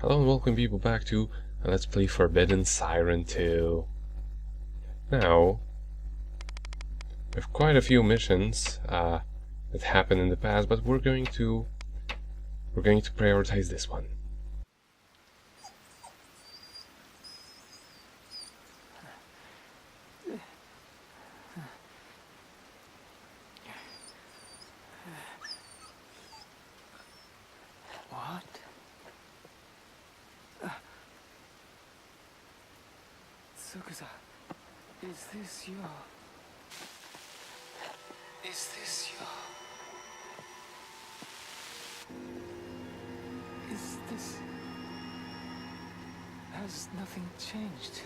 Hello and welcome people back to Let's Play Forbidden Siren 2. Now, we have quite a few missions that happened in the past, but we're going to prioritize this one. What? Tsukusa, is this your... Has nothing changed?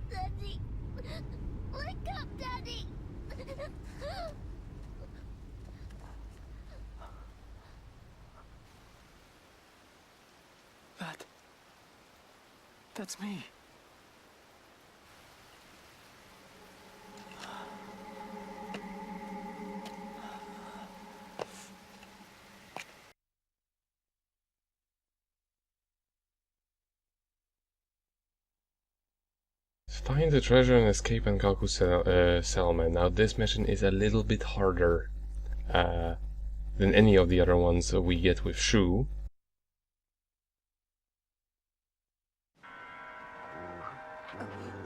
Daddy! Wake up, Daddy! That's me. Find the treasure and escape Enkaku settlement. Now this mission is a little bit harder than any of the other ones we get with Shu.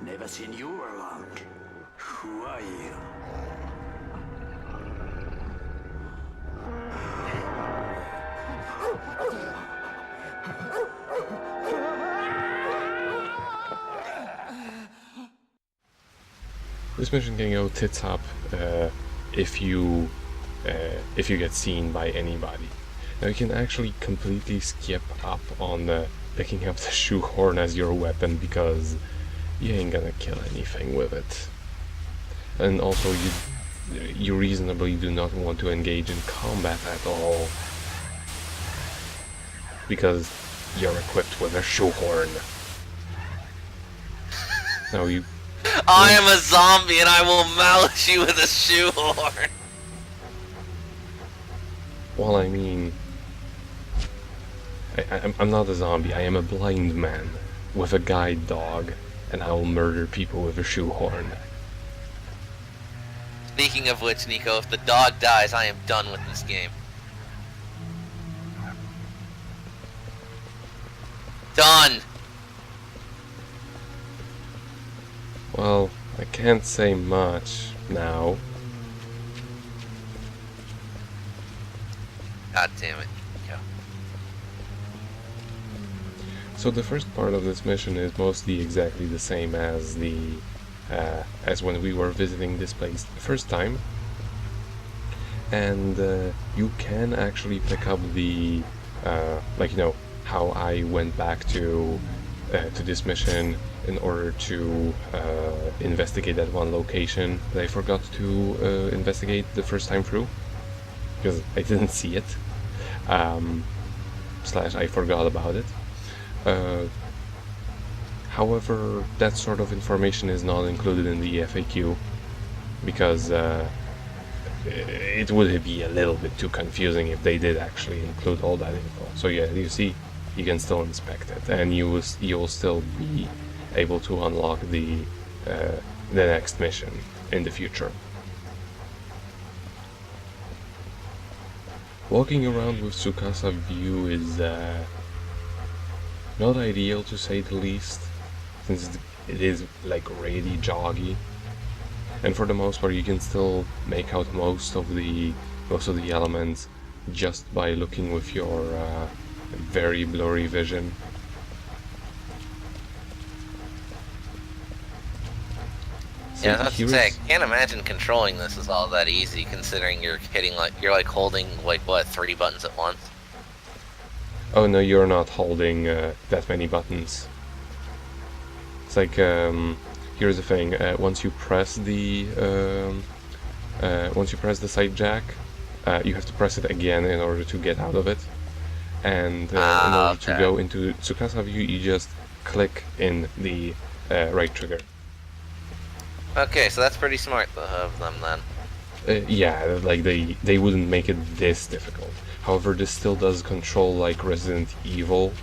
Never seen you around. Who are you? This mission can go tits up if you get seen by anybody. Now you can actually completely skip up on picking up the shoehorn as your weapon because you ain't gonna kill anything with it. And also you reasonably do not want to engage in combat at all because you're equipped with a shoehorn. Now you... I am a zombie and I will mouth you with a shoehorn. Well, I mean... I'm not a zombie, I am a blind man with a guide dog, and I will murder people with a shoehorn. Speaking of which, Nico, if the dog dies, I am done with this game. Done! Well, I can't say much now. God damn it, Nico. So the first part of this mission is mostly exactly the same as as when we were visiting this place the first time, and you can actually pick up the how I went back to this mission in order to investigate that one location that I forgot to investigate the first time through because I didn't see it / I forgot about it. However, that sort of information is not included in the FAQ because it would be a little bit too confusing if they did actually include all that info. So yeah, you see, you can still inspect it, and you will still be able to unlock the next mission in the future. Walking around with Tsukasa view is not ideal to say the least, since it is like really joggy, and for the most part you can still make out most of the elements just by looking with your very blurry vision. So Yeah, I was about to say, I can't imagine controlling this is all that easy, considering you're holding like what, 3 buttons at once. Oh no, you're not holding that many buttons. It's like, here's the thing, once you press the side jack, you have to press it again in order to get out of it. And in order to go into Tsukasa view, you just click in the right trigger. Okay, so that's pretty smart of them then. Yeah, like they wouldn't make it this difficult. However, this still does control like Resident Evil,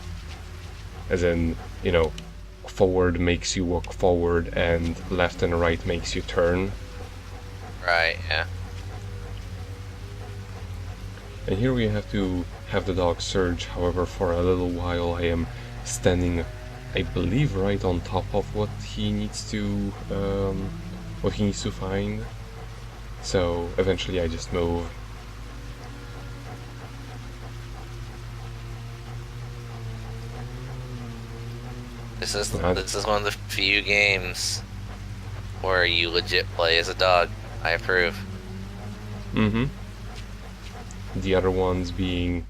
as in, you know, forward makes you walk forward and left and right makes you turn. Right, yeah. And here we have to have the dog surge. However, for a little while I am standing, I believe, right on top of what he needs to find. So eventually I just move. This is one of the few games where you legit play as a dog. I approve. Mm-hmm. The other ones being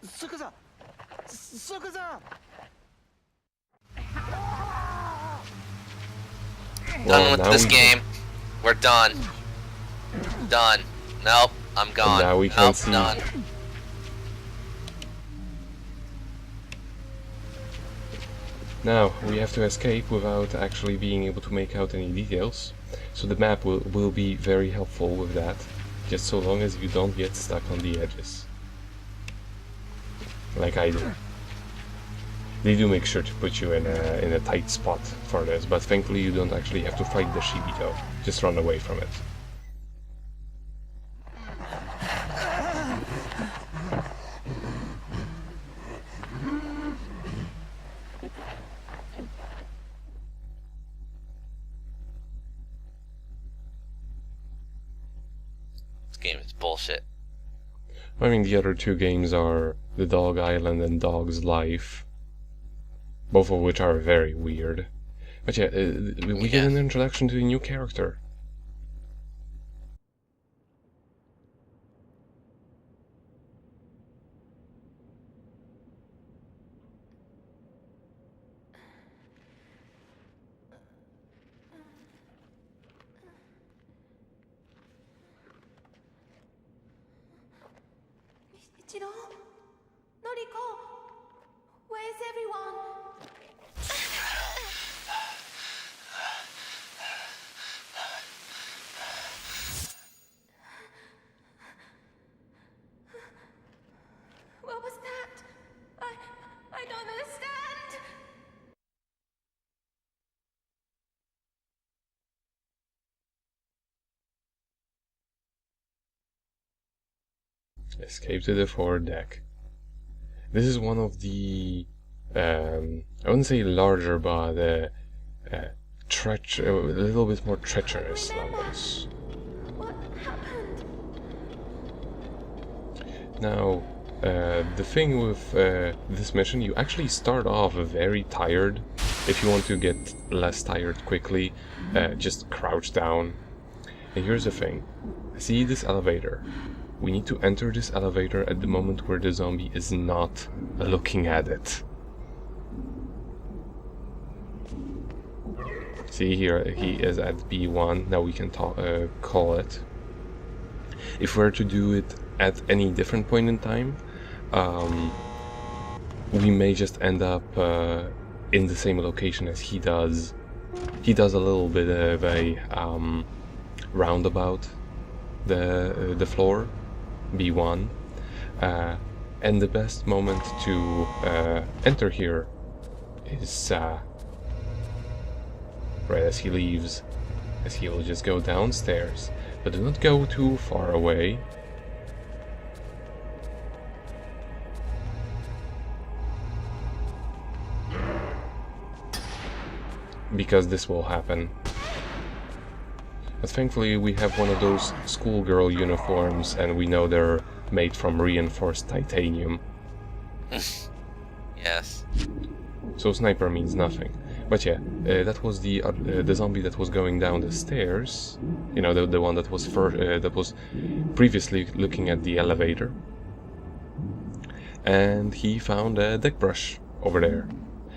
Sukusa! Sukusa! Done with now this we game. We're done. Done. Nope, I'm gone. now we can nope, see- done. Now, we have to escape without actually being able to make out any details. So the map will be very helpful with that, just so long as you don't get stuck on the edges. Like I do. They do make sure to put you in a tight spot for this, but thankfully you don't actually have to fight the Shibito. Just run away from it. This game is bullshit. I mean, the other two games are The Dog Island and Dog's Life, both of which are very weird. But yeah, we get an introduction to a new character. Ichiro? Noriko? Where's everyone? What was that? I don't understand. Escape to the forward deck. This is one of the, I wouldn't say larger, but a little bit more treacherous levels. What happened? Now, the thing with this mission, you actually start off very tired. If you want to get less tired quickly, just crouch down. And here's the thing. See this elevator. We need to enter this elevator at the moment where the zombie is not looking at it. See here, he is at B1. Now we can call it. If we're to do it at any different point in time, we may just end up in the same location as he does. He does a little bit of a roundabout the floor, B1, and the best moment to enter here is right as he leaves, as he will just go downstairs, but do not go too far away. Because this will happen. But thankfully we have one of those schoolgirl uniforms and we know they're made from reinforced titanium. Yes. So sniper means nothing. But yeah, that was the zombie that was going down the stairs. You know, the one that was previously looking at the elevator. And he found a deck brush over there.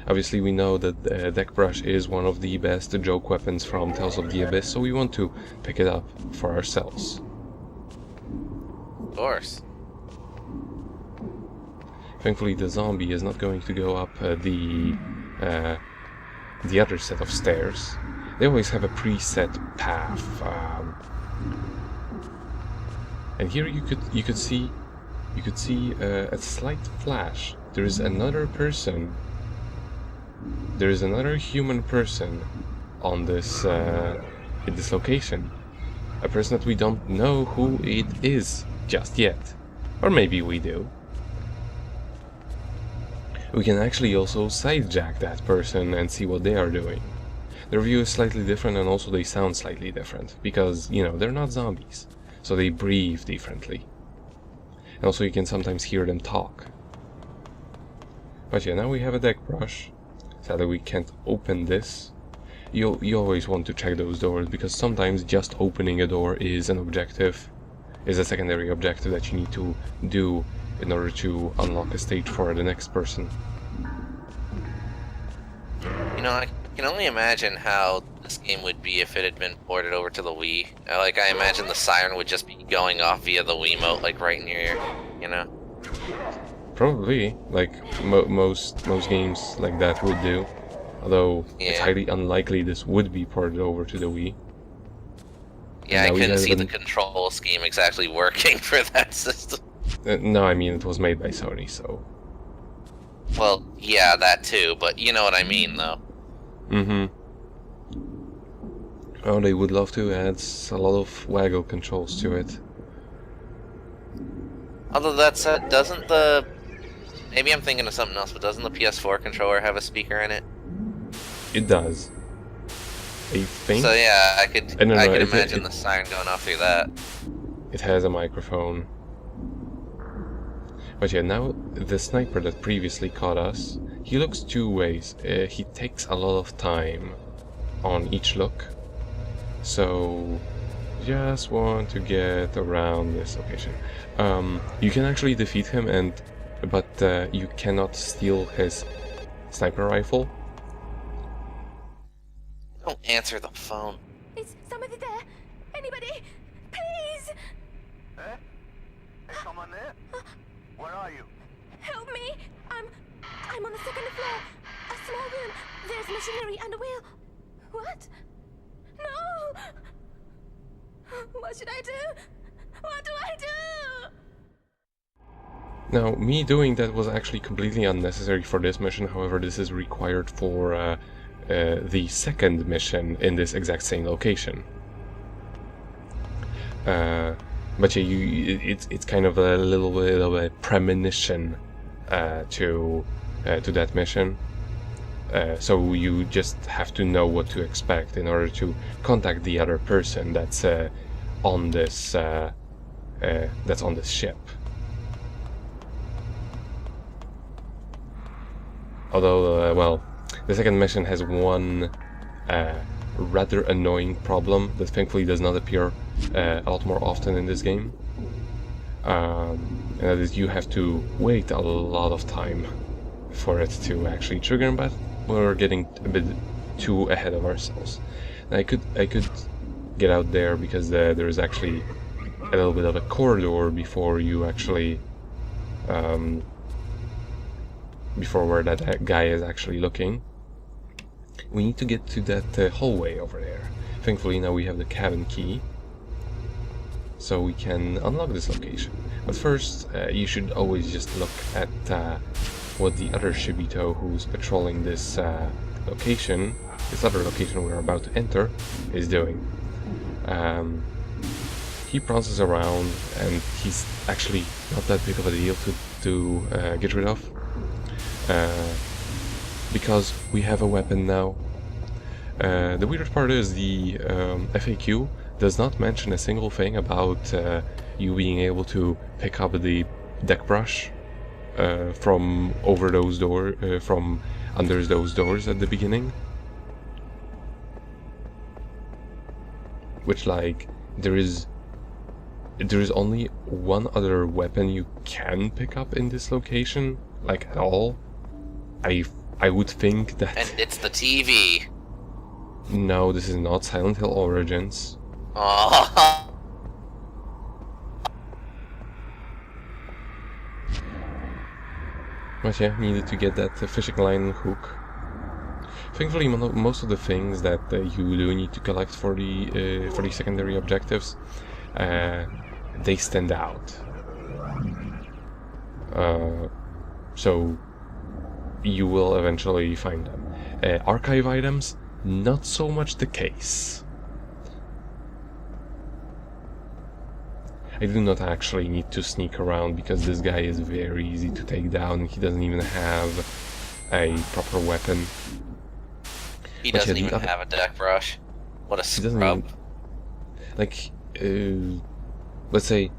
Obviously, we know that deck brush is one of the best joke weapons from Tales of the Abyss, so we want to pick it up for ourselves. Of course. Thankfully, the zombie is not going to go up the other set of stairs. They always have a preset path, and here you could see a slight flash. There is another person. There is another human person on this in this location. A person that we don't know who it is just yet, or maybe we do. We can actually also sidejack that person and see what they are doing. Their view is slightly different, and also they sound slightly different, because, you know, they're not zombies, so they breathe differently. And also you can sometimes hear them talk. But yeah, now we have a deck brush. Sadly we can't open this. You always want to check those doors, because sometimes just opening a door is a secondary objective that you need to do in order to unlock a stage for the next person. You know, I can only imagine how this game would be if it had been ported over to the Wii. Like, I imagine the siren would just be going off via the Wiimote, like, right near your, you know? Probably, like most games like that would do. Although, it's highly unlikely this would be ported over to the Wii. Yeah, I couldn't see the control scheme exactly working for that system. No, I mean, it was made by Sony, so... Well, yeah, that too, but you know what I mean, though. Mm-hmm. Oh, they would love to add a lot of waggle controls to it. Although that said, doesn't the... Maybe I'm thinking of something else, but doesn't the PS4 controller have a speaker in it? It does. I think? So yeah, I could imagine the siren going off through that. It has a microphone. But yeah, now the sniper that previously caught us, he looks two ways. He takes a lot of time on each look. So, just want to get around this location. You can actually defeat him, but you cannot steal his sniper rifle. Don't answer the phone. Is somebody there? Anybody? Please! Eh? Is someone there? Where are you? Help me! I'm on the second floor. A small room. There's machinery and a wheel. What? No! What should I do? What do I do? Now, me doing that was actually completely unnecessary for this mission. However, this is required for the second mission in this exact same location. But yeah, it's kind of a little bit of a premonition to that mission. So you just have to know what to expect in order to contact the other person that's on this ship. Although, well, the second mission has one rather annoying problem that thankfully does not appear a lot more often in this game. And that is, you have to wait a lot of time for it to actually trigger, but we're getting a bit too ahead of ourselves. And I could get out there because there is actually a little bit of a corridor before you actually before where that guy is actually looking. We need to get to that hallway over there. Thankfully now we have the cabin key, so we can unlock this location. But first, you should always just look at what the other Shibito who's patrolling this location, this other location we're about to enter, is doing. He prances around, and he's actually not that big of a deal to get rid of, because we have a weapon now. The weird part is the FAQ does not mention a single thing about you being able to pick up the deck brush from over those from under those doors at the beginning. which like there is only one other weapon you can pick up in this location, like at all. I would think that. And it's the TV. No, this is not Silent Hill Origins. Oh. But yeah, needed to get that fishing line hook. Thankfully, most of the things that you do need to collect for the secondary objectives, they stand out. So you will eventually find them. Archive items, not so much the case. I do not actually need to sneak around because this guy is very easy to take down. He doesn't even have a proper weapon. He doesn't even have a deck brush. What a scrub. Like, let's say,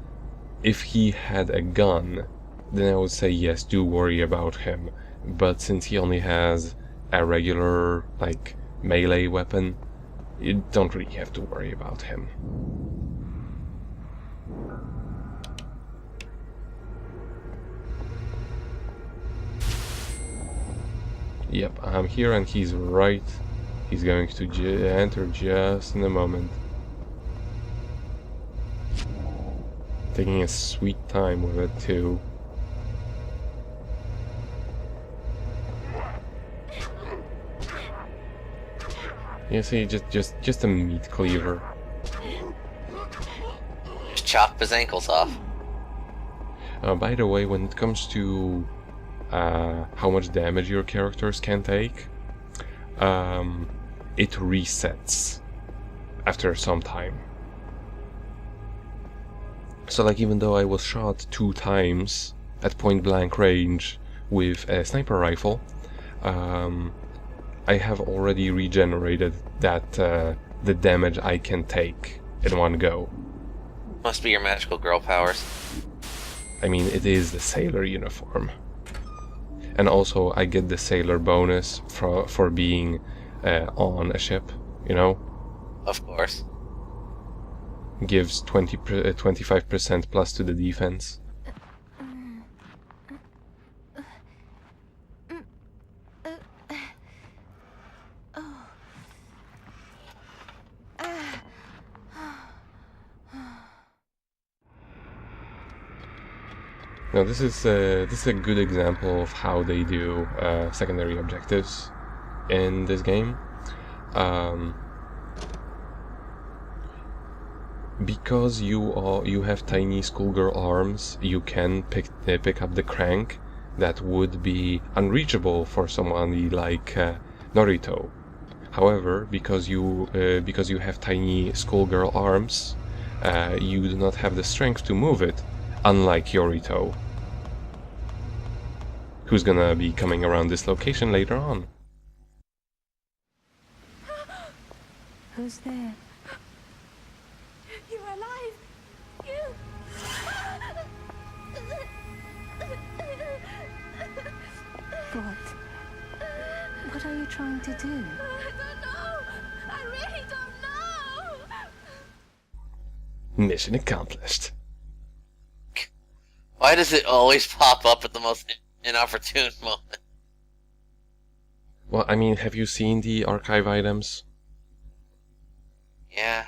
if he had a gun, then I would say yes, do worry about him. But since he only has a regular, like, melee weapon, you don't really have to worry about him. Yep, I'm here and he's right. He's going to enter just in a moment. Taking a sweet time with it too. You see, just a meat cleaver. Just chop his ankles off. By the way, when it comes to how much damage your characters can take, it resets after some time. So like, even though I was shot 2 times at point blank range with a sniper rifle, I have already regenerated that the damage I can take in one go. Must be your magical girl powers. I mean, it is the sailor uniform. And also I get the sailor bonus for being on a ship, you know? Of course. Gives 25% plus to the defense. Now this is a good example of how they do secondary objectives in this game. Because you have tiny schoolgirl arms, you can pick up the crank that would be unreachable for someone like Norito. However, because you have tiny schoolgirl arms, you do not have the strength to move it, unlike Yorito, who's gonna be coming around this location later on. Who's there? You're alive! You! What are you trying to do? I don't know! I really don't know! Mission accomplished. Why does it always pop up at the most inopportune moment? Well, I mean, have you seen the archive items? Yeah.